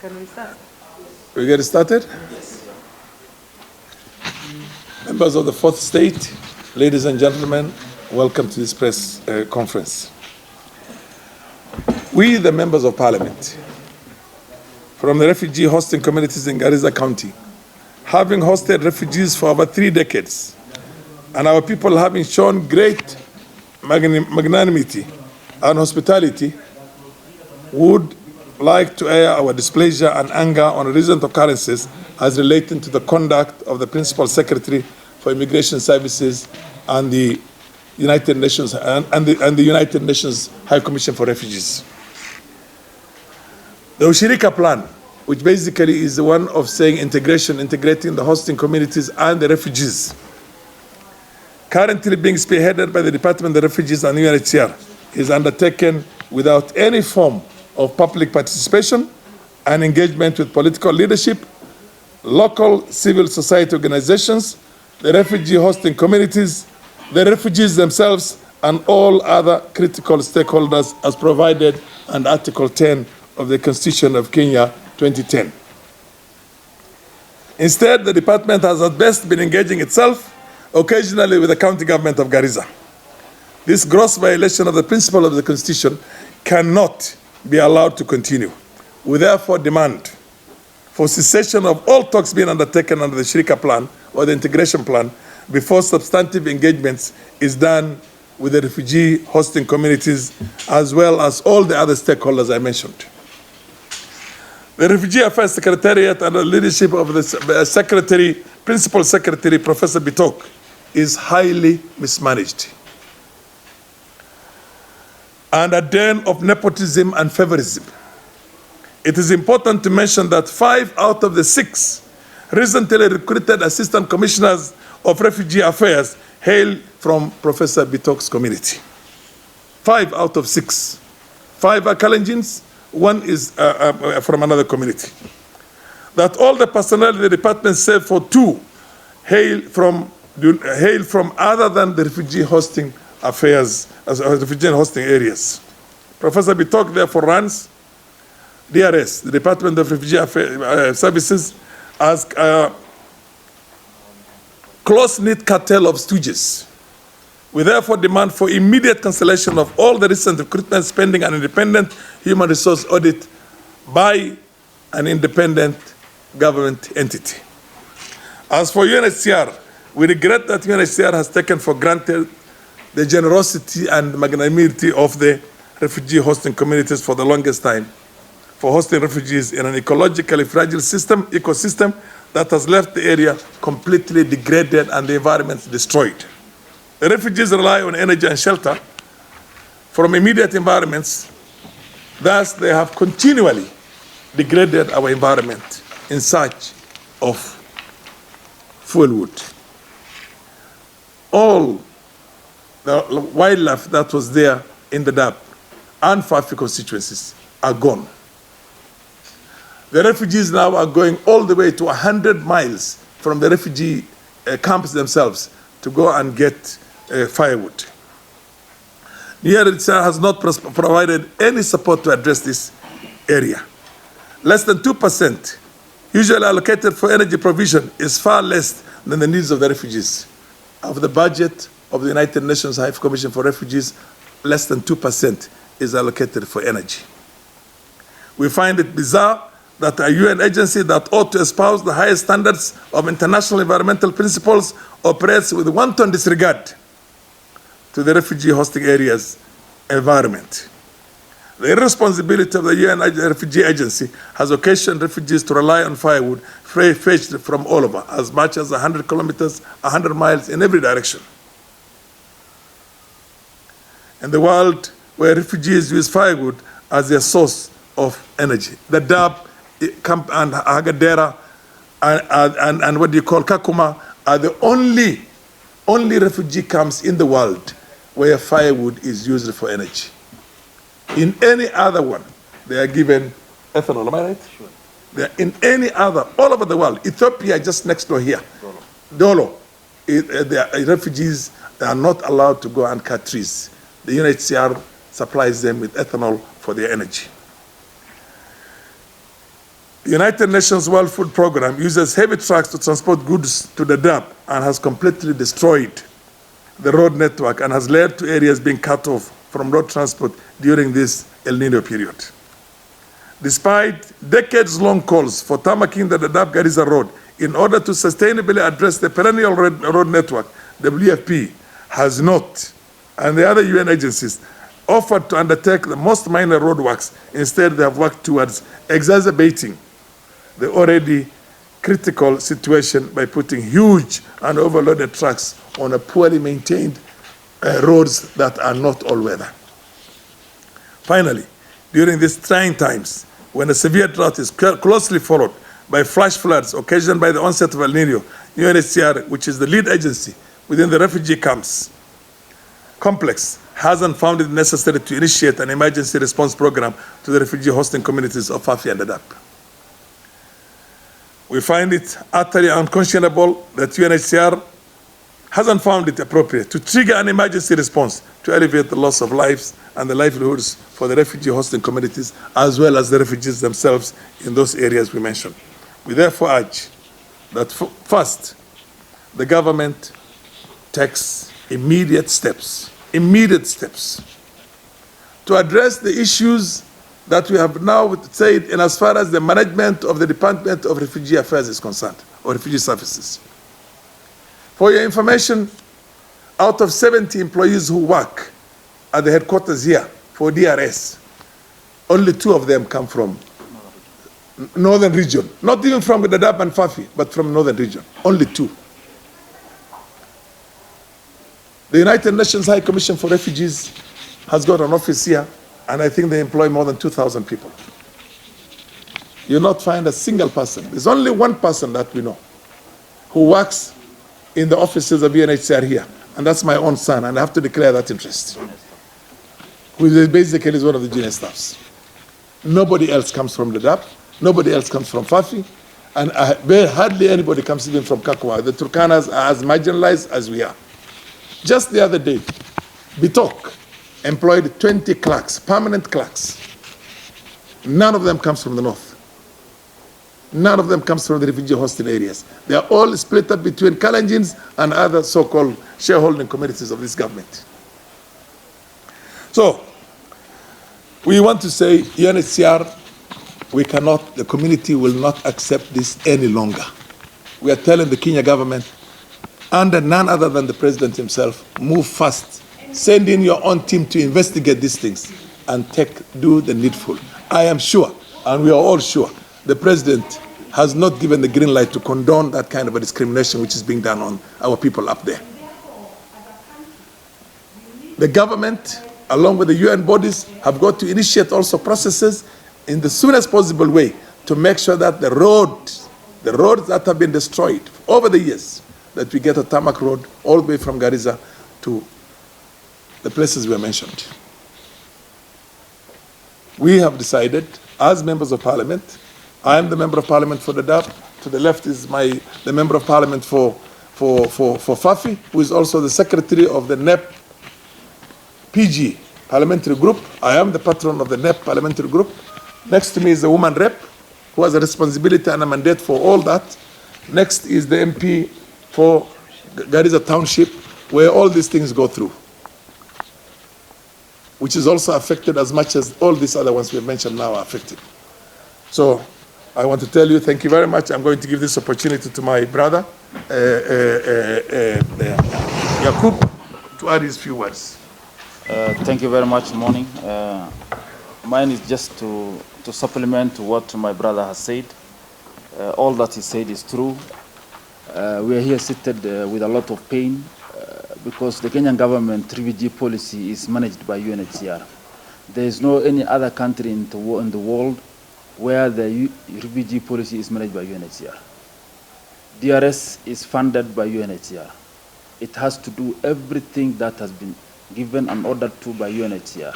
Can we start? We get started? Yes. Members of the fourth state, ladies and gentlemen, welcome to this press conference. We, the members of parliament, from the refugee hosting communities in Garissa County, having hosted refugees for over 3 decades, and our people having shown great magnanimity and hospitality, would like to air our displeasure and anger on recent occurrences as relating to the conduct of the Principal Secretary for Immigration Services and the United Nations and the United Nations High Commission for Refugees. The Ushirika plan, which basically is the one of saying integrating the hosting communities and the refugees, currently being spearheaded by the Department of Refugees and UNHCR, is undertaken without any form of public participation and engagement with political leadership, local civil society organizations, the refugee hosting communities, the refugees themselves, and all other critical stakeholders as provided under Article 10 of the Constitution of Kenya 2010. Instead, the department has at best been engaging itself occasionally with the county government of Garissa. This gross violation of the principle of the Constitution cannot be allowed to continue. We therefore demand for cessation of all talks being undertaken under the Shirika plan or the integration plan before substantive engagements is done with the refugee hosting communities as well as all the other stakeholders I mentioned. The Refugee Affairs Secretariat under the leadership of the Principal Secretary, Professor Bitok, is highly mismanaged and a den of nepotism and favorism. It is important to mention that 5 out of the 6 recently recruited Assistant Commissioners of Refugee Affairs hail from Professor Bitok's community. 5 out of 6. 5 are Kalenjins, 1 is from another community. That all the personnel in the department, save for 2, hail from other than the refugee hosting affairs, refugee hosting areas. Professor Bitok therefore runs DRS, the Department of Refugee Affairs Services, as a close-knit cartel of stooges. We therefore demand for immediate cancellation of all the recent recruitment spending an independent human resource audit by an independent government entity. As for UNHCR, we regret that UNHCR has taken for granted the generosity and magnanimity of the refugee hosting communities for the longest time, for hosting refugees in an ecologically fragile ecosystem that has left the area completely degraded and the environment destroyed. The refugees rely on energy and shelter from immediate environments. Thus, they have continually degraded our environment in search of fuel wood. All the wildlife that was there in the Dab and Fafi constituencies are gone. The refugees now are going all the way to 100 miles from the refugee camps themselves to go and get firewood. UNHCR has not provided any support to address this area. Less than 2%, usually allocated for energy provision, is far less than the needs of the refugees. Of the budget of the United Nations High Commission for Refugees, less than 2% is allocated for energy. We find it bizarre that a UN agency that ought to espouse the highest standards of international environmental principles operates with wanton disregard to the refugee hosting areas' environment. The irresponsibility of the UN Refugee Agency has occasioned refugees to rely on firewood fetched from all over, as much as 100 kilometers, 100 miles in every direction. In the world where refugees use firewood as their source of energy, the Dab and Hagadera and what do you call Kakuma are the only refugee camps in the world where firewood is used for energy. In any other one, they are given ethanol, am I right? Sure. They are in any other, all over the world. Ethiopia, just next door here. Dolo. The refugees, they are not allowed to go and cut trees. The UNHCR supplies them with ethanol for their energy. The United Nations World Food Programme uses heavy trucks to transport goods to the Dadaab and has completely destroyed the road network and has led to areas being cut off from road transport during this El Nino period. Despite decades-long calls for tarmacking the Dadaab-Garissa Road in order to sustainably address the perennial road network, WFP has not, and the other UN agencies, offered to undertake the most minor road works. Instead, they have worked towards exacerbating the already critical situation by putting huge and overloaded trucks on a poorly maintained roads that are not all-weather. Finally, during these trying times, when a severe drought is closely followed by flash floods occasioned by the onset of El Nino, UNHCR, which is the lead agency within the refugee camps complex, hasn't found it necessary to initiate an emergency response program to the refugee hosting communities of Fafi and Dadaab. We find it utterly unconscionable that UNHCR hasn't found it appropriate to trigger an emergency response to alleviate the loss of lives and the livelihoods for the refugee hosting communities as well as the refugees themselves in those areas we mentioned. We therefore urge that first, the government takes immediate steps to address the issues that we have now said in as far as the management of the Department of Refugee Affairs is concerned, or Refugee Services. For your information, out of 70 employees who work at the headquarters here for DRS, only 2 of them come from northern region. Not even from Dadaab and Fafi, but from northern region. Only 2. The United Nations High Commission for Refugees has got an office here, and I think they employ more than 2,000 people. You'll not find a single person. There's only one person that we know who works in the offices of UNHCR here, and that's my own son, and I have to declare that interest, who basically is one of the junior staffs. Nobody else comes from Dadaab, nobody else comes from Fafi, and hardly anybody comes even from Kakwa. The Turkanas are as marginalized as we are. Just the other day, Bitok employed 20 clerks, permanent clerks. None of them comes from the north. None of them comes from the refugee hosting areas. They are all split up between Kalenjins and other so-called shareholding communities of this government. So, we want to say, UNHCR, the community will not accept this any longer. We are telling the Kenya government, under none other than the president himself, move fast. Send in your own team to investigate these things and do the needful. I am sure, and we are all sure, the president has not given the green light to condone that kind of a discrimination which is being done on our people up there. The government, along with the UN bodies, have got to initiate also processes in the soonest possible way to make sure that the roads that have been destroyed over the years, that we get a tarmac road all the way from Garissa to the places we mentioned. We have decided, as members of parliament, I am the member of parliament for Dadaab. To the left is the member of parliament for Fafi, who is also the secretary of the NEP PG parliamentary group. I am the patron of the NEP parliamentary group. Next to me is the woman rep, who has a responsibility and a mandate for all that. Next is the MP for Garissa Township, where all these things go through, which is also affected as much as all these other ones we have mentioned now are affected. So I want to tell you, thank you very much. I'm going to give this opportunity to my brother, Yakub, to add his few words. Thank you very much, Morning. Mine is just to supplement what my brother has said. All that he said is true. We are here seated with a lot of pain because the Kenyan government refugee policy is managed by UNHCR. There is no any other country in the world where the refugee policy is managed by UNHCR. DRS is funded by UNHCR. It has to do everything that has been given and ordered to by UNHCR.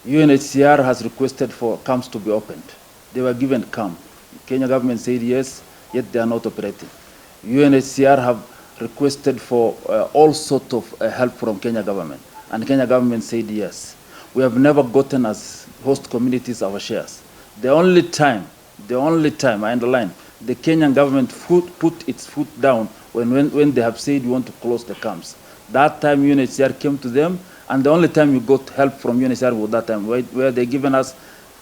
UNHCR has requested for camps to be opened. They were given camp. Kenya government said yes, yet they are not operating. UNHCR have requested for all sorts of help from Kenya government, and Kenya government said yes. We have never gotten as host communities our shares. The only time, I underline, the Kenyan government put its foot down when they have said we want to close the camps. That time UNHCR came to them, and the only time we got help from UNHCR was that time, where they given us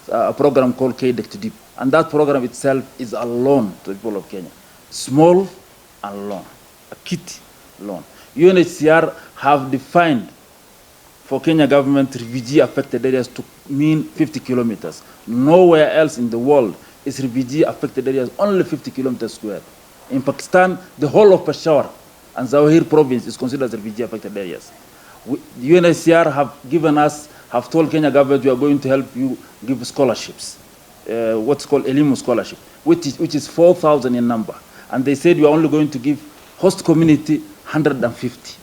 a program called KDEC to Deep. And that program itself is a loan to the people of Kenya. Small and loan, a kitty loan. UNHCR have defined for Kenya government refugee-affected areas to mean 50 kilometers. Nowhere else in the world is refugee-affected areas only 50 kilometers square. In Pakistan, the whole of Peshawar and Zawahir province is considered as refugee-affected areas. The UNHCR have told Kenya government, we are going to help you give scholarships, what's called Elimu scholarship, which is 4,000 in number. And they said we are only going to give host community 150,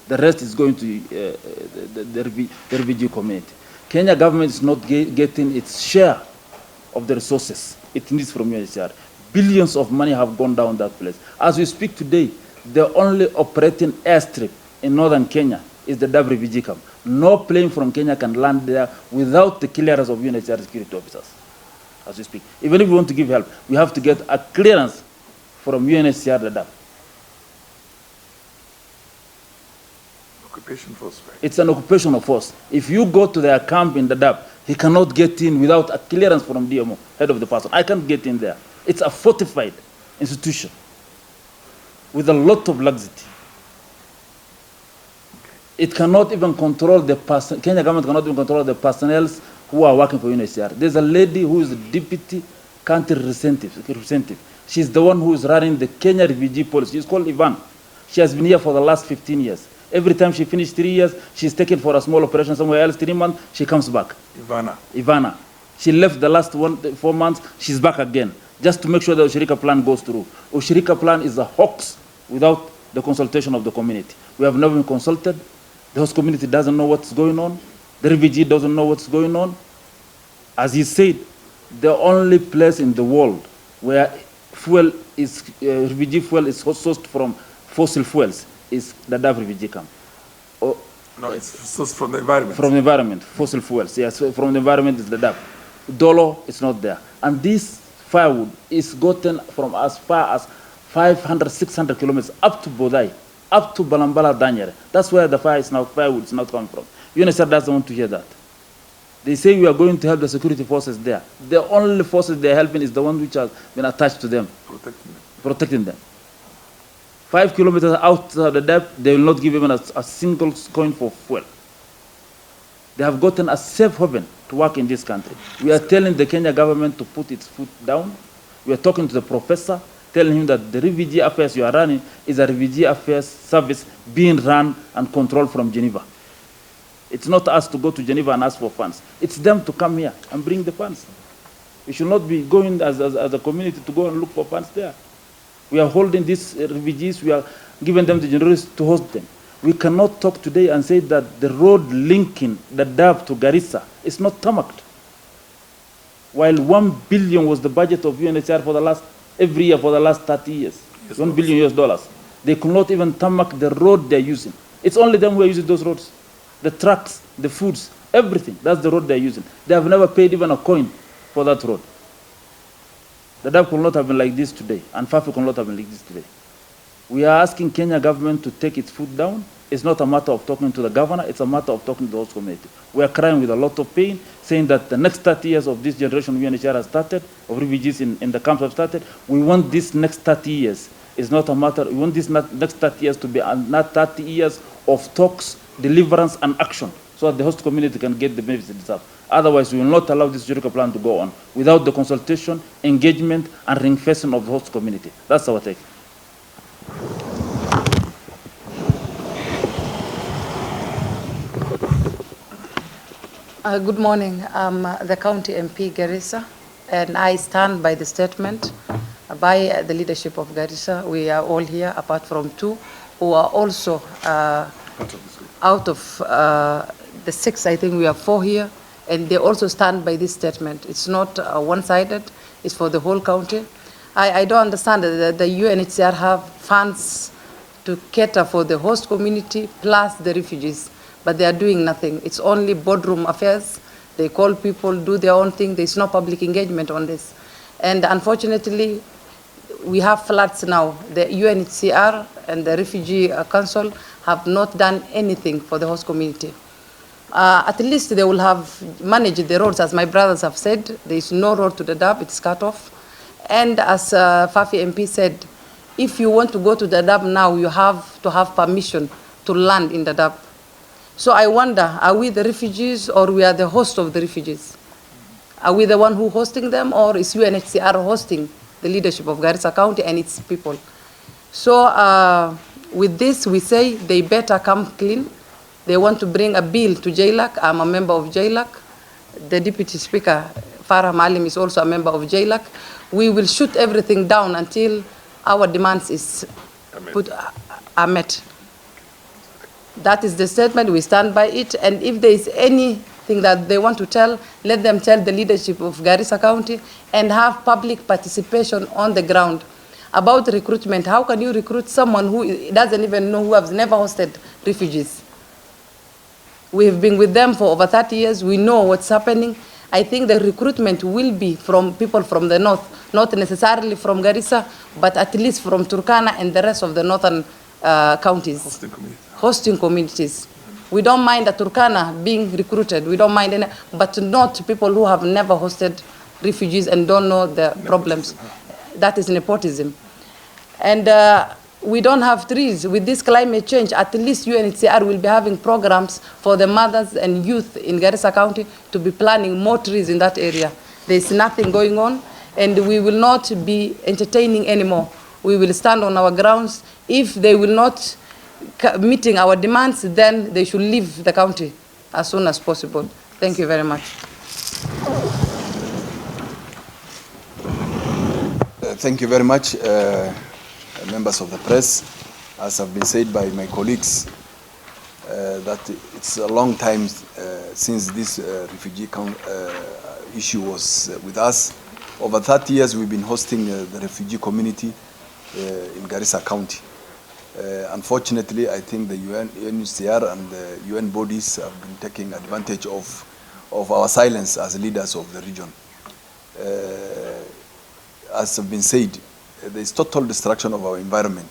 the rest is going to the refugee community. Kenya government is not getting its share of the resources it needs from UNHCR. Billions of money have gone down that place. As we speak today, the only operating airstrip in northern Kenya is the Dab refugee camp. No plane from Kenya can land there without the clearance of UNHCR security officers, as we speak. Even if we want to give help, we have to get a clearance from UNHCR, the Dab. Occupation force, right? It's an occupational force. If you go to their camp in the Dab, he cannot get in without a clearance from DMO, head of the person. I can't get in there. It's a fortified institution with a lot of laxity. It cannot even control the person. Kenya government cannot even control the personnel who are working for UNHCR. There's a lady who is the deputy country representative. She's the one who is running the Kenya refugee policy. She's called Ivan. She has been here for the last 15 years. Every time she finished 3 years, she's taken for a small operation somewhere else, 3 months, she comes back. Ivana. She left the last 4 months, she's back again, just to make sure the Ushirika plan goes through. Ushirika plan is a hoax without the consultation of the community. We have never been consulted. The host community doesn't know what's going on. The refugee doesn't know what's going on. As he said, the only place in the world where refugee fuel is sourced from fossil fuels is the Dab refugee camp. No, it's sourced from the environment. From the environment, fossil fuels. Yes, from the environment is the Dab. Dolo is not there. And this firewood is gotten from as far as 500, 600 kilometers up to Bodai, up to Balambala Danyere. That's where the firewood is not coming from. UNHCR doesn't want to hear that. They say we are going to help the security forces there. The only forces they're helping is the one which has been attached to them. Protecting them. 5 kilometers outside the depth, they will not give even a single coin for fuel. They have gotten a safe haven to work in this country. We are telling the Kenya government to put its foot down. We are talking to the professor, telling him that the refugee affairs you are running is a refugee affairs service being run and controlled from Geneva. It's not us to go to Geneva and ask for funds. It's them to come here and bring the funds. We should not be going as a community to go and look for funds there. We are holding these refugees, we are giving them the generosity to host them. We cannot talk today and say that the road linking the Dab to Garissa is not tarmacked. While 1 billion was the budget of UNHCR for every year for the last 30 years, $1 billion US. They could not even tarmac the road they're using. It's only them who are using those roads. The trucks, the foods, everything, that's the road they're using. They have never paid even a coin for that road. The Dab could not have been like this today, and Fafi could not have been like this today. We are asking Kenya government to take its foot down. It's not a matter of talking to the governor, it's a matter of talking to the host community. We are crying with a lot of pain, saying that the next 30 years of this generation UNHCR has started, of refugees in the camps have started. We want this next 30 years. It's not a matter, we want this next 30 years to be not 30 years of talks, deliverance, and action, so that the host community can get the benefits it deserves. Otherwise, we will not allow this Jericho plan to go on without the consultation, engagement, and ring-fencing of the host community. That's our take. Good morning. I'm the County MP Garissa, and I stand by the statement by the leadership of Garissa. We are all here, apart from 2, who are also out of the 6. I think we are 4 here, and they also stand by this statement. It's not one-sided. It's for the whole county. I don't understand that the UNHCR have funds to cater for the host community plus the refugees, but they are doing nothing. It's only boardroom affairs. They call people, do their own thing. There's no public engagement on this. And unfortunately, we have floods now. The UNHCR and the Refugee Council have not done anything for the host community. At least they will have managed the roads, as my brothers have said. There is no road to the Dab, it's cut off. And as Fafi MP said, if you want to go to the Dab now, you have to have permission to land in the Dab. So I wonder, are we the refugees or we are the host of the refugees? Are we the one who hosting them, or is UNHCR hosting the leadership of Garissa County and its people? So with this, we say they better come clean. They want to bring a bill to JLAC. I'm a member of JLAC. The Deputy Speaker, Farah Malim, is also a member of JLAC. We will shoot everything down until our demands are met. That is the statement. We stand by it. And if there is anything that they want to tell, let them tell the leadership of Garissa County and have public participation on the ground. About recruitment, how can you recruit someone who doesn't even know, who has never hosted refugees? We have been with them for over 30 years. We know what's happening. I think the recruitment will be from people from the north, not necessarily from Garissa, but at least from Turkana and the rest of the northern counties. Hosting communities. We don't mind a Turkana being recruited. We don't mind any, but not people who have never hosted refugees and don't know the problems. That is nepotism. And we don't have trees. With this climate change, at least UNHCR will be having programs for the mothers and youth in Garissa County to be planting more trees in that area. There's nothing going on, and we will not be entertaining anymore. We will stand on our grounds. If they will not meeting our demands, then they should leave the county as soon as possible. Thank you very much. Thank you very much, members of the press. As have been said by my colleagues, that it's a long time since this refugee issue was with us. Over 30 years we've been hosting the refugee community in Garissa County. Unfortunately, I think the UNHCR and the UN bodies have been taking advantage of our silence as leaders of the region. As have been said, there is total destruction of our environment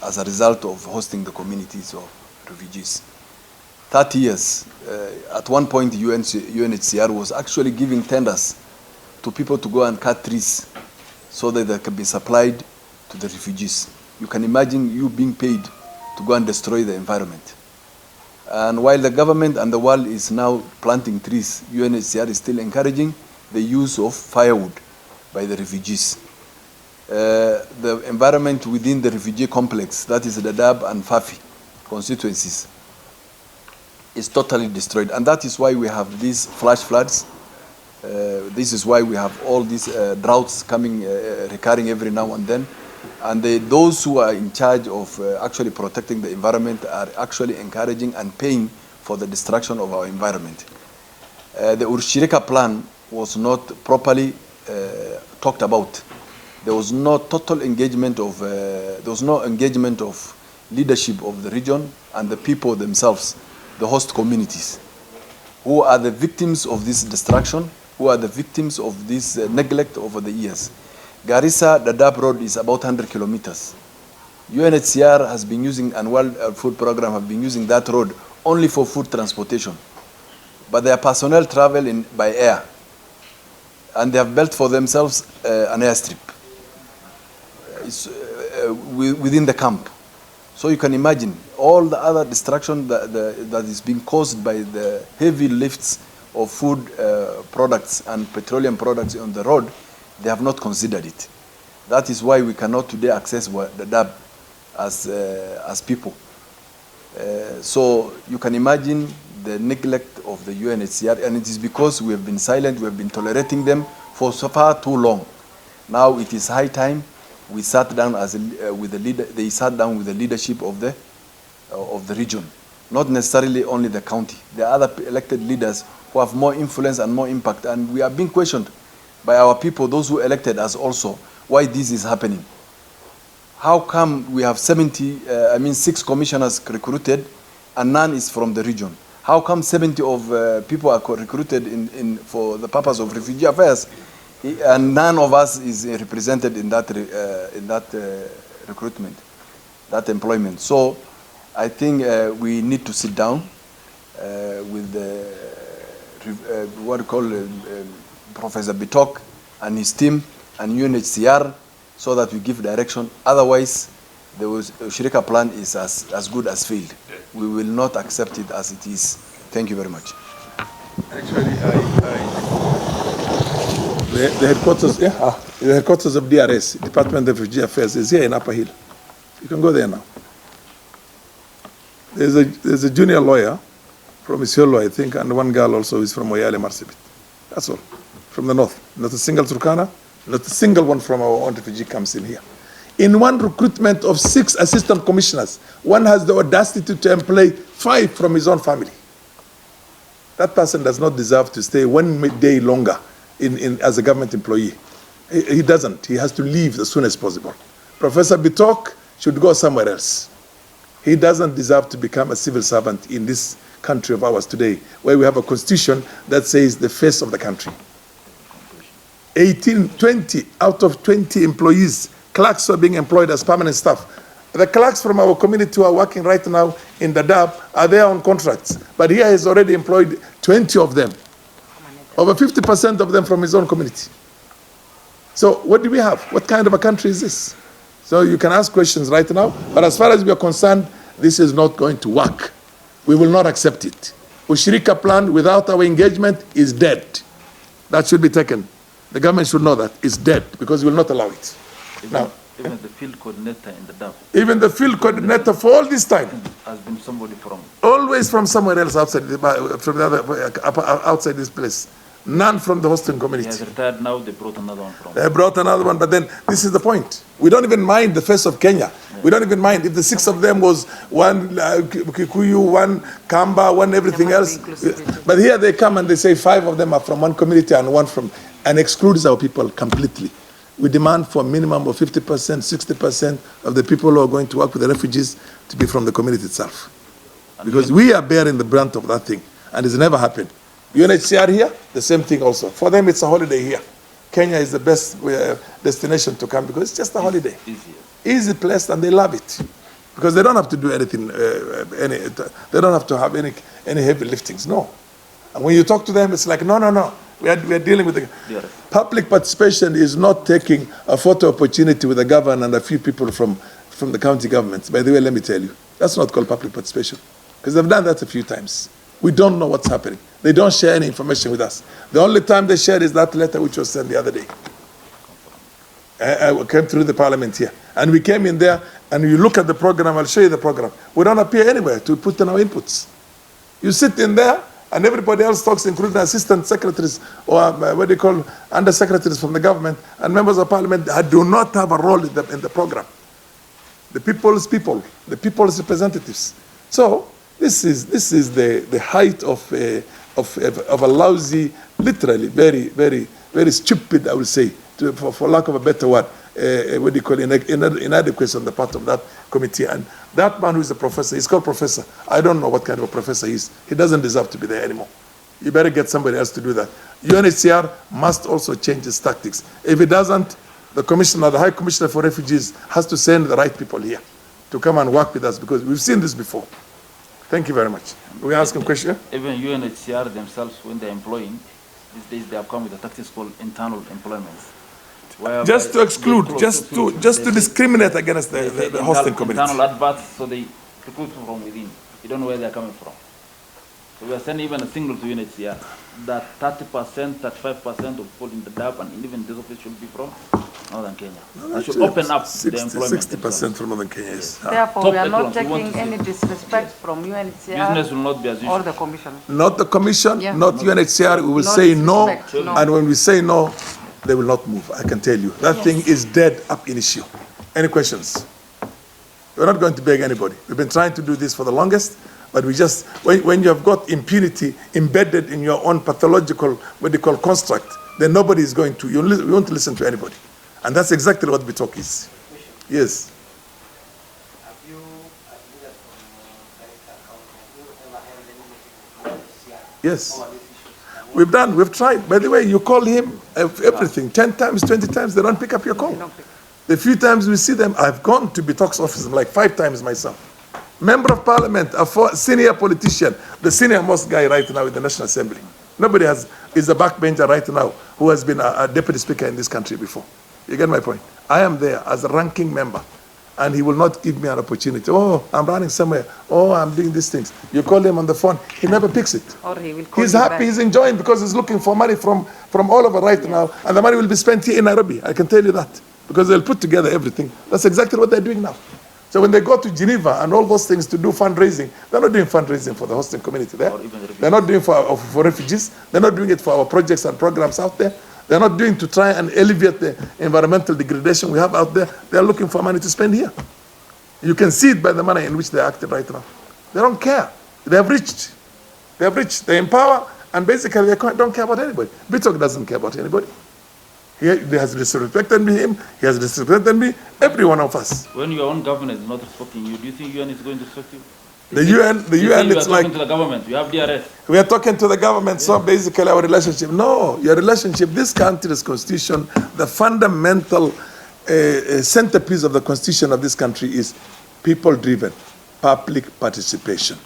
as a result of hosting the communities of refugees. 30 years. At one point, UNHCR was actually giving tenders to people to go and cut trees so that they can be supplied to the refugees. You can imagine you being paid to go and destroy the environment. And while the government and the world is now planting trees, UNHCR is still encouraging the use of firewood by the refugees. The environment within the refugee complex, that is the Dab and Fafi constituencies, is totally destroyed. And that is why we have these flash floods. This is why we have all these droughts coming, recurring every now and then. And those who are in charge of actually protecting the environment are actually encouraging and paying for the destruction of our environment. The Urshirika plan was not properly talked about. There was no total engagement of, there was no engagement of leadership of the region and the people themselves, the host communities, who are the victims of this destruction, who are the victims of this neglect over the years. Garissa, the Dab Road is about 100 kilometers. UNHCR has been using, and World Food Program have been using that road only for food transportation. But their personnel travel by air. And they have built for themselves an airstrip within the camp. So you can imagine all the other destruction that is being caused by the heavy lifts of food products and petroleum products on the road. They have not considered it. That is why we cannot today access the Dab as people. So you can imagine the neglect of the UNHCR, and it is because we have been silent, we have been tolerating them for so far too long. Now it is high time we sat down with the leader. They sat down with the leadership of the region, not necessarily only the county. There are other elected leaders who have more influence and more impact, and we are being questioned by our people, those who elected us also, why this is happening. How come we have 6 commissioners recruited and none is from the region? How come 70 of people are recruited for the purpose of refugee affairs, and none of us is represented in that recruitment, that employment? So I think we need to sit down with what we call Professor Bitok and his team and UNHCR, so that we give direction. Otherwise, the Shirika plan is as good as failed. We will not accept it as it is. Thank you very much. Actually, the headquarters of DRS, Department of Refugee Affairs, is here in Upper Hill. You can go there now. There's a junior lawyer from Isiolo, I think, and one girl also is from Moyale Marsabit. That's all, from the north. Not a single Turkana, not a single one from our own refugee camps in here. In one recruitment of 6 assistant commissioners, one has the audacity to employ 5 from his own family. That person does not deserve to stay 1 day longer as a government employee. He doesn't. He has to leave as soon as possible. Professor Bitok should go somewhere else. He doesn't deserve to become a civil servant in this country of ours today, where we have a constitution that says the face of the country. 20 out of 20 employees, clerks are being employed as permanent staff. The clerks from our community who are working right now in the DAP are there on contracts, but here he's already employed 20 of them, over 50% of them from his own community. So what do we have? What kind of a country is this? So you can ask questions right now, but as far as we are concerned, this is not going to work. We will not accept it. Ushirika plan without our engagement is dead. That should be taken. The government should know that it's dead, because we will not allow it. Even the field coordinator in the DAP. Even the field coordinator for all this time has been somebody from. Always from somewhere else outside, outside this place. None from the hosting community. He has retired now, they brought another one from. They brought another one, but then this is the point. We don't even mind the face of Kenya. Yeah. We don't even mind if the 6 of them was one Kikuyu, one Kamba, one everything else. But here they come and they say 5 of them are from one community and one from, and excludes our people completely. We demand for a minimum of 50%, 60% of the people who are going to work with the refugees to be from the community itself. Because we are bearing the brunt of that thing, and it's never happened. UNHCR here, the same thing also. For them, it's a holiday here. Kenya is the best destination to come because it's just a holiday. Easy place, and they love it. Because they don't have to do anything, they don't have to have any heavy liftings, no. And when you talk to them, it's like, no. We are dealing with the public participation is not taking a photo opportunity with the governor and a few people from the county governments. By the way, let me tell you, that's not called public participation, because they've done that a few times. We don't know what's happening. They don't share any information with us. The only time they share is that letter which was sent the other day. I came through the parliament here, and we came in there, and you look at the program, I'll show you the program. We don't appear anywhere to put in our inputs. You sit in there, and everybody else talks, including assistant secretaries or what do you call under secretaries from the government, and members of parliament do not have a role in the program. The people's people, the people's representatives. So this is the height of a lousy, literally very stupid, I would say, for lack of a better word, what do you call inadequacy on the part of that committee. And that man who is a professor, he's called professor. I don't know what kind of a professor he is. He doesn't deserve to be there anymore. You better get somebody else to do that. UNHCR must also change its tactics. If it doesn't, the commissioner, the High Commissioner for Refugees, has to send the right people here to come and work with us, because we've seen this before. Thank you very much. We ask a question. Even UNHCR themselves, when they're employing, these days they have come with a tactics called internal employments. Just to exclude, just to discriminate against the hosting community. Internal adverts, so they recruit from within. You don't know where they're coming from. So we are sending even a signal to UNHCR that 30%, 35% of people in the DAP and even this office should be from Northern Kenya. No, should open up the employment. 60% from Northern Kenya, yes. Therefore, we are not taking any disrespect from UNHCR. Business will not be as usual. Or the Commission. Not the Commission, not UNHCR. We will say no, and when we say no, they will not move. I can tell you. That thing is dead up in issue. Any questions? We're not going to beg anybody. We've been trying to do this for the longest, but we just, when you have got impunity embedded in your own pathological, what they call construct, then nobody is going to, you won't listen to anybody. And that's exactly what Bitok is. Yes. Yes. We've tried. By the way, you call him everything, 10 times, 20 times, they don't pick up your call. The few times we see them, I've gone to Bitok's office like 5 times myself. Member of Parliament, a senior politician, the senior most guy right now in the National Assembly. Nobody is a backbencher right now who has been a deputy speaker in this country before. You get my point? I am there as a ranking member, and he will not give me an opportunity. Oh, I'm running somewhere. Oh, I'm doing these things. You call him on the phone, he never picks it. Or he will call He's you happy, back. he's enjoying because he's looking for money from all over right now, and the money will be spent here in Nairobi. I can tell you that, because they'll put together everything. That's exactly what they're doing now. So when they go to Geneva and all those things to do fundraising, they're not doing fundraising for the hosting community there. They're not doing for refugees. They're not doing it for our projects and programs out there. They're not doing to try and alleviate the environmental degradation we have out there. They're looking for money to spend here. You can see it by the manner in which they're acting right now. They don't care. They have reached. They have reached. They empower, and basically they don't care about anybody. Bitok doesn't care about anybody. He has disrespected him. He has disrespected me. Every one of us. When your own government is not respecting you, do you think UN is going to respect you? The UN, it's like... talking to the government. You have DRS. We are talking to the government, so basically our relationship. No, your relationship, this country's constitution, the fundamental centerpiece of the constitution of this country is people-driven, public participation.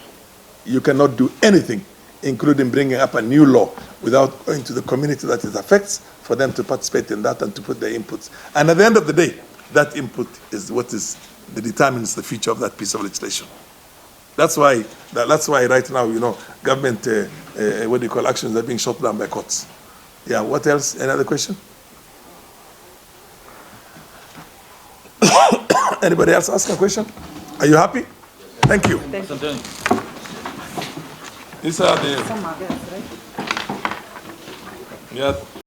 You cannot do anything, including bringing up a new law, without going to the community that it affects, for them to participate in that and to put their inputs. And at the end of the day, that input is what determines the future of that piece of legislation. That's why right now, you know, government, actions are being shut down by courts. Yeah, what else? Any other question? Anybody else ask a question? Are you happy? Thank you. These are the... Some are there, right? Yeah.